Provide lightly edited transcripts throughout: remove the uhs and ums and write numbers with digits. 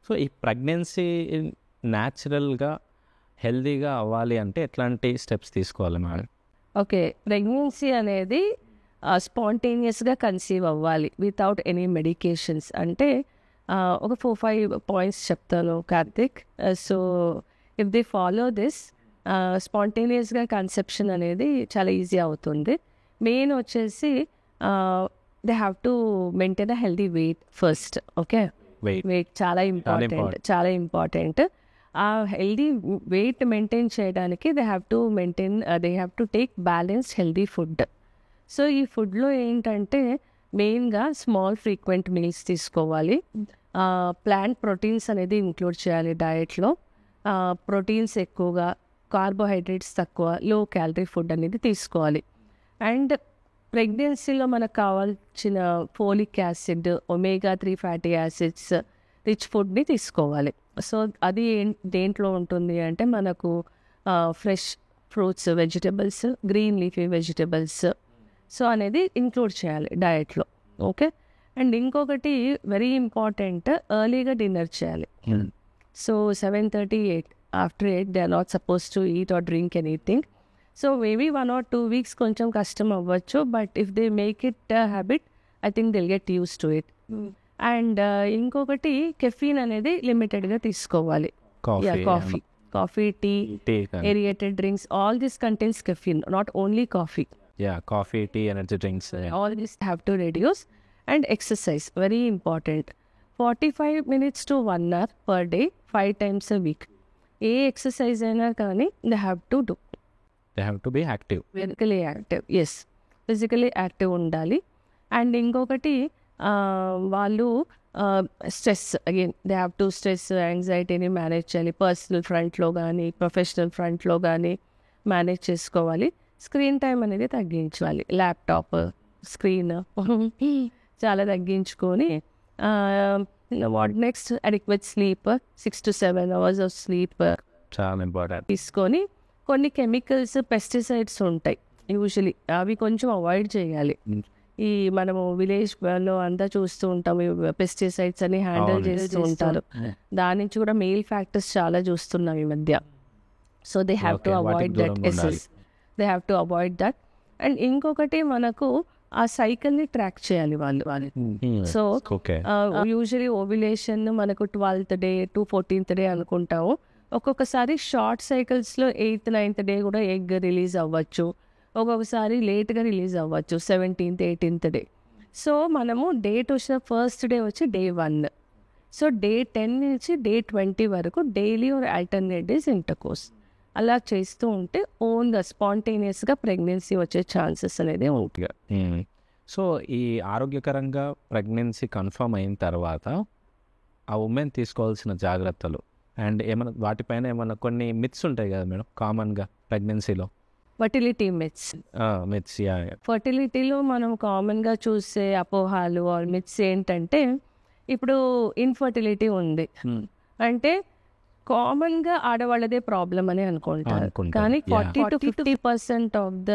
So ఈ pregnancy న్యాచురల్గా హెల్దీగా అవ్వాలి అంటే ఎట్లాంటి స్టెప్స్ తీసుకోవాలి మేడం? ఓకే, ప్రెగ్నెన్సీ అనేది స్పాంటేనియస్గా కన్సీవ్ అవ్వాలి వితౌట్ ఎనీ మెడికేషన్స్. అంటే ఒక 4-5 పాయింట్స్ చెప్తాను Karthik. So if they follow this, స్పాంటేనియస్గా కన్సెప్షన్ అనేది చాలా ఈజీ అవుతుంది. మెయిన్ వచ్చేసి they have to maintain a healthy weight first. Okay, weight చాలా ఇంపార్టెంట్. ఆ హెల్దీ వెయిట్ మెయింటైన్ చేయడానికి they have to take balanced healthy food. So ఈ ఫుడ్లో ఏంటంటే మెయిన్గా స్మాల్ ఫ్రీక్వెంట్ మీల్స్ తీసుకోవాలి. ప్లాంట్ ప్రోటీన్స్ అనేది ఇంక్లూడ్ చేయాలి డయట్లో. ప్రోటీన్స్ ఎక్కువగా, కార్బోహైడ్రేట్స్ తక్కువ, లో క్యాలరీ ఫుడ్ అనేది తీసుకోవాలి. అండ్ ప్రెగ్నెన్సీలో మనకు కావాల్సిన folic acid, omega three fatty acids rich ఫుడ్ని తీసుకోవాలి. సో అది దేంట్లో ఉంటుంది అంటే మనకు fresh fruits, vegetables, green leafy vegetables so అనేది ఇంక్లూడ్ చేయాలి డయట్లో. ఓకే, అండ్ ఇంకొకటి వెరీ ఇంపార్టెంట్, ఎర్లీగా డిన్నర్ చేయాలి. So 7:30, 8, after 8 they are not suppose to eat or drink anything. So maybe 1 or 2 weeks కొంచెం కష్టం అవ్వచ్చు, but if they make it habit I think they'll get use to it. And ఇంకొకటి caffeine అనేది లిమిటెడ్గా తీసుకోవాలి. Coffee, tea, aerated drinks, all this contains caffeine, not only coffee. Coffee, tea, energy drinks, all this have to reduce. And exercise, very important. 45 minutes to 1 hour per day, 5 times a week. A exercise అయినా కానీ they have to be active. Physically active, yes. Physically active ఉండాలి. And ఇంకొకటి వాళ్ళు stress, again they have to stress, యాంగ్జైటీని manage చేయాలి. Personal ఫ్రంట్లో కానీ professional ఫ్రంట్లో కానీ మేనేజ్ చేసుకోవాలి. స్క్రీన్ టైం అనేది తగ్గించాలి. ల్యాప్టాప్ స్క్రీన్ చాలా తగ్గించుకొని what next adequate sleep, 6 to 7 hours of sleep చాలా ఇంపార్టెంట్ తీసుకొని. కొన్ని కెమికల్స్, పెస్టిసైడ్స్ ఉంటాయి యూజువలీ, అవి కొంచెం అవాయిడ్ చేయాలి. ఈ మనము విలేజ్లో అంతా చూస్తూ ఉంటాము, పెస్టిసైడ్స్ అని హ్యాండిల్ చేస్తూ ఉంటారు. దాని నుంచి కూడా మెయిల్ ఫ్యాక్టర్స్ చాలా చూస్తున్నాం ఈ మధ్య. So they have to avoid that. They have to avoid that. And ఇంకొకటి మనకు ఆ సైకిల్ని ట్రాక్ చేయాలి వాళ్ళు. సో యూజువలీ ఓవ్యులేషన్ మనకు 12th day to 14th day అనుకుంటాము. ఒక్కొక్కసారి షార్ట్ సైకిల్స్లో 8th, 9th day కూడా ఎగ్ రిలీజ్ అవ్వచ్చు. ఒక్కొక్కసారి లేట్గా రిలీజ్ అవ్వచ్చు, 17th, 18th day. సో మనము డేట్ వచ్చిన ఫస్ట్ డే వచ్చి day 1. సో day 10 నుంచి day 20 వరకు daily or alternate days intercourse అలా చేస్తూ ఉంటే ఓన్గా స్పాంటేనియస్గా ప్రెగ్నెన్సీ వచ్చే ఛాన్సెస్ అనేది ఉంటాయి. సో ఈ ఆరోగ్యకరంగా ప్రెగ్నెన్సీ కన్ఫర్మ్ అయిన తర్వాత ఆ ఉమెన్ తీసుకోవాల్సిన జాగ్రత్తలు అండ్ ఏమైనా వాటిపైన ఏమైనా కొన్ని మిత్స్ ఉంటాయి కదా మేడం కామన్గా ప్రెగ్నెన్సీలో? Fertility myths. ఫర్టిలిటీలో మనం కామన్గా చూసే అపోహాలు ఆర్ మిత్స్ ఏంటంటే, ఇప్పుడు ఇన్ఫర్టిలిటీ ఉంది అంటే కామన్గా ఆడవాళ్ళదే ప్రాబ్లం అని అనుకుంటారు. కానీ 40 to 50% of the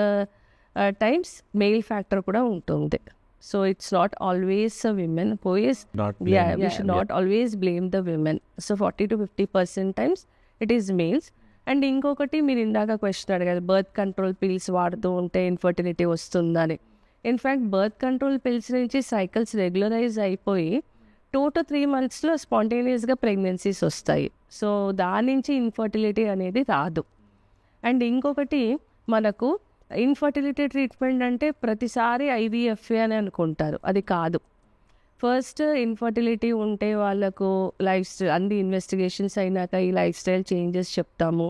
times mail factor కూడా ఉంటుంది. So it's not always women who is, we should not always blame the women. So 40 to 50% times it is males. And ఇంకొకటి మీరు ఇందాక క్వశ్చన్ అడిగారు, బర్త్ కంట్రోల్ పిల్స్ వాడుతూ ఉంటే infertility వస్తుందని. In fact birth control pills నుంచి సైకిల్స్ రెగ్యులరైజ్ అయిపోయి 2 to 3 monthsలో స్పాంటేనియస్గా pregnancies వస్తాయి. సో దాని నుంచి ఇన్ఫర్టిలిటీ అనేది రాదు. అండ్ ఇంకొకటి మనకు ఇన్ఫర్టిలిటీ ట్రీట్మెంట్ అంటే ప్రతిసారి IVF అని అనుకుంటారు, అది కాదు. ఫస్ట్ ఇన్ఫర్టిలిటీ ఉంటే వాళ్ళకు లైఫ్ స్టైల్ అన్ని ఇన్వెస్టిగేషన్స్ అయినాక ఈ లైఫ్ స్టైల్ చేంజెస్ చెప్తాము.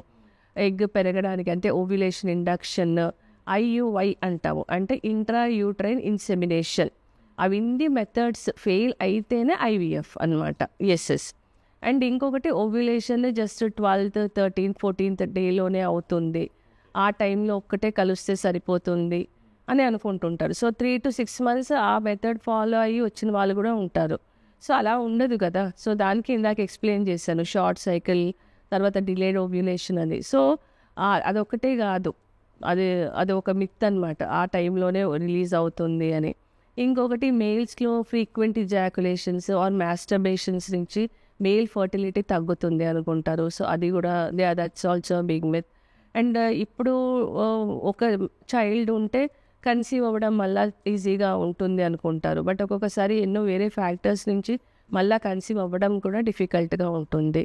ఎగ్ పెరగడానికి అంటే ఓవ్యులేషన్ ఇండక్షన్, IUI అంటాము, అంటే ఇంట్రా యూట్రైన్ ఇన్సెమినేషన్. అవన్నీ మెథడ్స్ ఫెయిల్ అయితేనే IVF అనమాట. ఎస్. అండ్ ఇంకొకటి ovulation just 12th, 13th, 14th డేలోనే అవుతుంది, ఆ టైంలో ఒక్కటే కలిస్తే సరిపోతుంది అని అనుకుంటుంటారు. సో 3 to 6 months ఆ మెథడ్ ఫాలో అయ్యి వచ్చిన వాళ్ళు కూడా ఉంటారు. సో అలా ఉండదు కదా. సో దానికి ఇందాక ఎక్స్ప్లెయిన్ చేశాను, షార్ట్ సైకిల్ తర్వాత డిలేడ్ ఓవ్యులేషన్ అని. సో అదొక్కటే కాదు, అది ఒక మిత్ అనమాట, ఆ టైంలోనే రిలీజ్ అవుతుంది అని. ఇంకొకటి మెయిల్స్లో ఫ్రీక్వెంట్ ఇజాకులేషన్స్ ఆర్ మాస్టర్బేషన్స్ నుంచి మేల్ ఫర్టిలిటీ తగ్గుతుంది అనుకుంటారు. సో అది కూడా that's also big myth. And ఇప్పుడు ఒక చైల్డ్ ఉంటే కన్సీవ్ అవ్వడం మళ్ళీ ఈజీగా ఉంటుంది అనుకుంటారు. బట్ ఒక్కొక్కసారి ఎన్నో వేరే ఫ్యాక్టర్స్ నుంచి మళ్ళీ కన్సీవ్ అవ్వడం కూడా డిఫికల్ట్గా ఉంటుంది.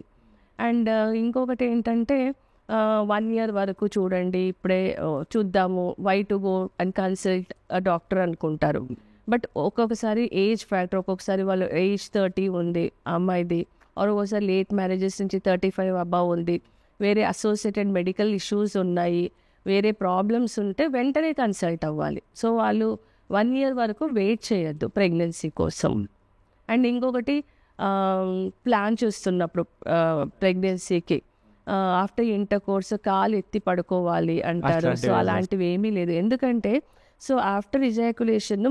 అండ్ ఇంకొకటి ఏంటంటే 1 year వరకు చూడండి, ఇప్పుడే చూద్దాము, why to go and consult doctor అనుకుంటారు. బట్ ఒక్కొక్కసారి ఏజ్ ఫ్యాక్టర్, ఒక్కొక్కసారి వాళ్ళు ఏజ్ 30 ఉంది అమ్మాయిది, ఒక్కొక్కసారి లేట్ మ్యారేజెస్ నుంచి 35 అబవ్ ఉంది, వేరే అసోసియేటెడ్ మెడికల్ ఇష్యూస్ ఉన్నాయి, వేరే ప్రాబ్లమ్స్ ఉంటే వెంటనే కన్సల్ట్ అవ్వాలి. సో వాళ్ళు 1 year వరకు వెయిట్ చేయొద్దు ప్రెగ్నెన్సీ కోసం. అండ్ ఇంకొకటి ప్లాన్ చేస్తున్నప్పుడు ప్రెగ్నెన్సీకి ఆఫ్టర్ ఇంటర్ కోర్స్ కాలు ఎత్తి పడుకోవాలి అంటారు. సో అలాంటివి ఏమీ లేదు. ఎందుకంటే సో ఆఫ్టర్ ఇజాక్యులేషన్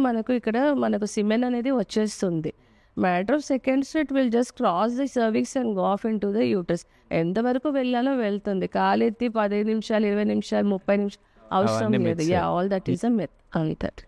మనకు సిమెన్ అనేది వచ్చేస్తుంది. Matter of seconds it will just cross the cervix and go of in to the uterus. ఎంతవరకు వెళ్ళాలో వెళ్తుంది. కాలు ఎత్తి 15 నిమిషాలు, 20 నిమిషాలు, 30 నిమిషాలు అవసరం లేదు. All that is a myth.